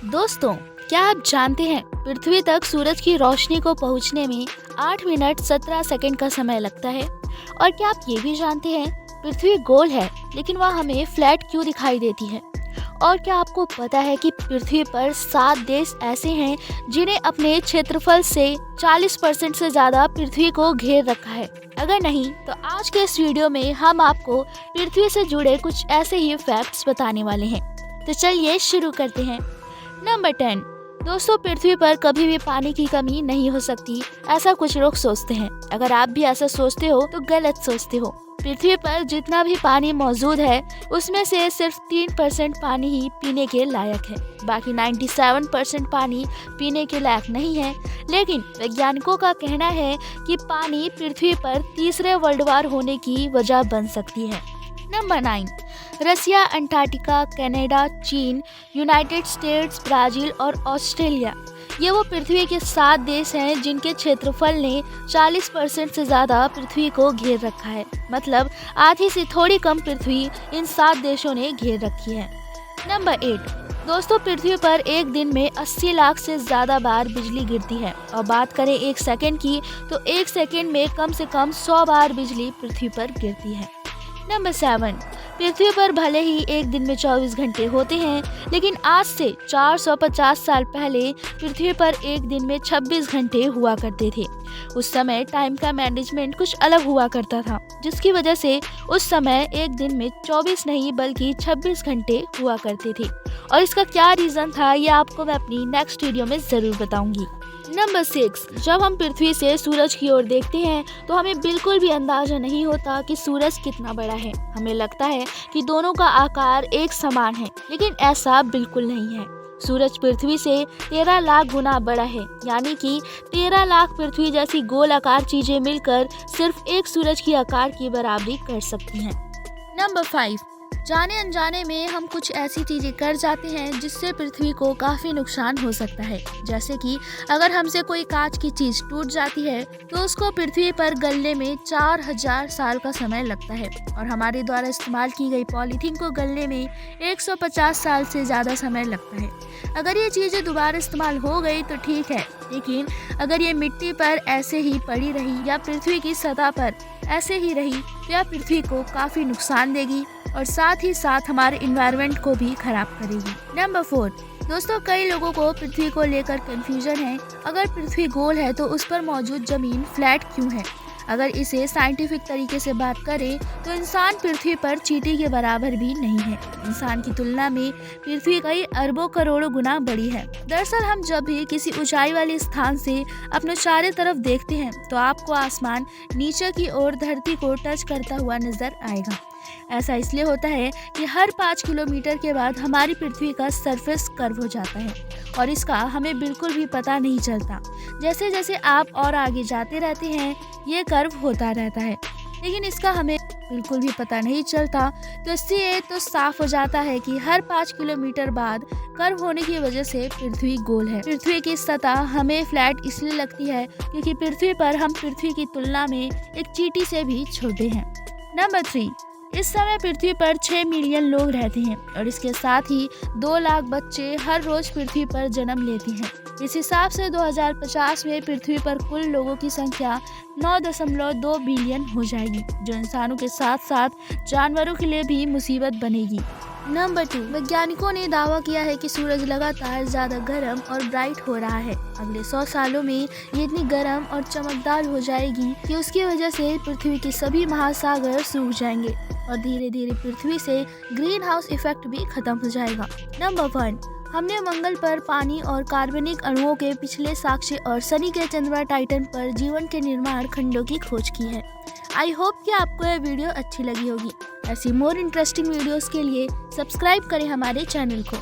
दोस्तों, क्या आप जानते हैं पृथ्वी तक सूरज की रोशनी को पहुंचने में 8 मिनट 17 सेकंड का समय लगता है। और क्या आप ये भी जानते हैं पृथ्वी गोल है लेकिन वह हमें फ्लैट क्यों दिखाई देती है। और क्या आपको पता है कि पृथ्वी पर 7 देश ऐसे हैं जिन्हें अपने क्षेत्रफल से 40% से ज्यादा पृथ्वी को घेर रखा है। अगर नहीं तो आज के इस वीडियो में हम आपको पृथ्वी से जुड़े कुछ ऐसे ही फैक्ट्स बताने वाले हैं। तो चलिए शुरू करते हैं। नंबर 10। दोस्तों, पृथ्वी पर कभी भी पानी की कमी नहीं हो सकती, ऐसा कुछ लोग सोचते हैं। अगर आप भी ऐसा सोचते हो तो गलत सोचते हो। पृथ्वी पर जितना भी पानी मौजूद है उसमें से सिर्फ 3% पानी ही पीने के लायक है। बाकी 97% पानी पीने के लायक नहीं है। लेकिन वैज्ञानिकों का कहना है कि पानी पृथ्वी पर तीसरे वर्ल्ड वार होने की वजह बन सकती है। नंबर 9। रसिया, अंटार्कटिका, कनाडा, चीन, यूनाइटेड स्टेट्स, ब्राजील और ऑस्ट्रेलिया, ये वो पृथ्वी के 7 देश हैं जिनके क्षेत्रफल ने 40% से ज्यादा पृथ्वी को घेर रखा है। मतलब आधी से थोड़ी कम पृथ्वी इन 7 देशों ने घेर रखी है। नंबर 8। दोस्तों, पृथ्वी पर एक दिन में 80 लाख से ज्यादा बार बिजली गिरती है। और बात करें एक सेकंड की तो एक सेकंड में कम से कम 100 बार बिजली पृथ्वी पर गिरती है। नंबर 7। पृथ्वी पर भले ही एक दिन में 24 घंटे होते हैं, लेकिन आज से 450 साल पहले पृथ्वी पर एक दिन में 26 घंटे हुआ करते थे। उस समय टाइम का मैनेजमेंट कुछ अलग हुआ करता था, जिसकी वजह से उस समय एक दिन में 24 नहीं बल्कि 26 घंटे हुआ करते थे। और इसका क्या रीज़न था ये आपको मैं अपनी नेक्स्ट वीडियो में ज़रूर बताऊंगी। नंबर 6। जब हम पृथ्वी से सूरज की ओर देखते हैं तो हमें बिल्कुल भी अंदाजा नहीं होता कि सूरज कितना बड़ा है। हमें लगता है कि दोनों का आकार एक समान है, लेकिन ऐसा बिल्कुल नहीं है। सूरज पृथ्वी से 13 लाख गुना बड़ा है, यानी कि 13 लाख पृथ्वी जैसी गोल आकार चीजें मिलकर सिर्फ एक सूरज की आकार की बराबरी कर सकती हैं। नंबर 5। जाने अनजाने में हम कुछ ऐसी चीजें कर जाते हैं जिससे पृथ्वी को काफी नुकसान हो सकता है। जैसे कि अगर हमसे कोई कांच की चीज टूट जाती है तो उसको पृथ्वी पर गलने में 4000 साल का समय लगता है। और हमारे द्वारा इस्तेमाल की गई पॉलीथीन को गलने में 150 साल से ज्यादा समय लगता है। अगर ये चीजें दोबारा इस्तेमाल हो गई तो ठीक है, लेकिन अगर ये मिट्टी पर ऐसे ही पड़ी रही या पृथ्वी की सतह पर ऐसे ही रही तो यह पृथ्वी को काफी नुकसान देगी और साथ ही साथ हमारे इन्वायरमेंट को भी खराब करेगी। नंबर 4। दोस्तों, कई लोगों को पृथ्वी को लेकर कंफ्यूजन है। अगर पृथ्वी गोल है तो उस पर मौजूद जमीन फ्लैट क्यों है। अगर इसे साइंटिफिक तरीके से बात करें तो इंसान पृथ्वी पर चींटी के बराबर भी नहीं है। इंसान की तुलना में पृथ्वी कई अरबों करोड़ों गुना बड़ी है। दरअसल हम जब भी किसी ऊंचाई वाले स्थान से अपने चारों तरफ देखते हैं तो आपको आसमान नीचे की ओर धरती को टच करता हुआ नजर आएगा। ऐसा इसलिए होता है कि हर 5 किलोमीटर के बाद हमारी पृथ्वी का सरफेस कर्व हो जाता है और इसका हमें बिल्कुल भी पता नहीं चलता। जैसे जैसे आप और आगे जाते रहते हैं ये कर्व होता रहता है, लेकिन इसका हमें बिल्कुल भी पता नहीं चलता। तो इससे ये तो साफ हो जाता है कि हर 5 किलोमीटर बाद कर्व होने की वजह से पृथ्वी गोल है। पृथ्वी की सतह हमें फ्लैट इसलिए लगती है क्योंकि पृथ्वी पर हम पृथ्वी की तुलना में एक चींटी से भी छोटे हैं। नंबर 3। इस समय पृथ्वी पर 6 मिलियन लोग रहते हैं और इसके साथ ही 2 लाख बच्चे हर रोज पृथ्वी पर जन्म लेते हैं। इस हिसाब से 2050 में पृथ्वी पर कुल लोगों की संख्या 9.2 बिलियन हो जाएगी, जो इंसानों के साथ साथ जानवरों के लिए भी मुसीबत बनेगी। नंबर 2। वैज्ञानिकों ने दावा किया है कि सूरज लगातार ज्यादा गर्म और ब्राइट हो रहा है। अगले 100 सालों में ये इतनी गर्म और चमकदार हो जाएगी कि उसकी वजह से पृथ्वी के सभी महासागर सूख जाएंगे और धीरे धीरे पृथ्वी से ग्रीन हाउस इफेक्ट भी खत्म हो जाएगा। नंबर 1। हमने मंगल पर पानी और कार्बनिक अणुओं के पिछले साक्ष्य और शनि के चंद्रमा टाइटन पर जीवन के निर्माण खंडों की खोज की है। आई होप कि आपको यह वीडियो अच्छी लगी होगी। ऐसी मोर इंटरेस्टिंग वीडियोस के लिए सब्सक्राइब करें हमारे चैनल को।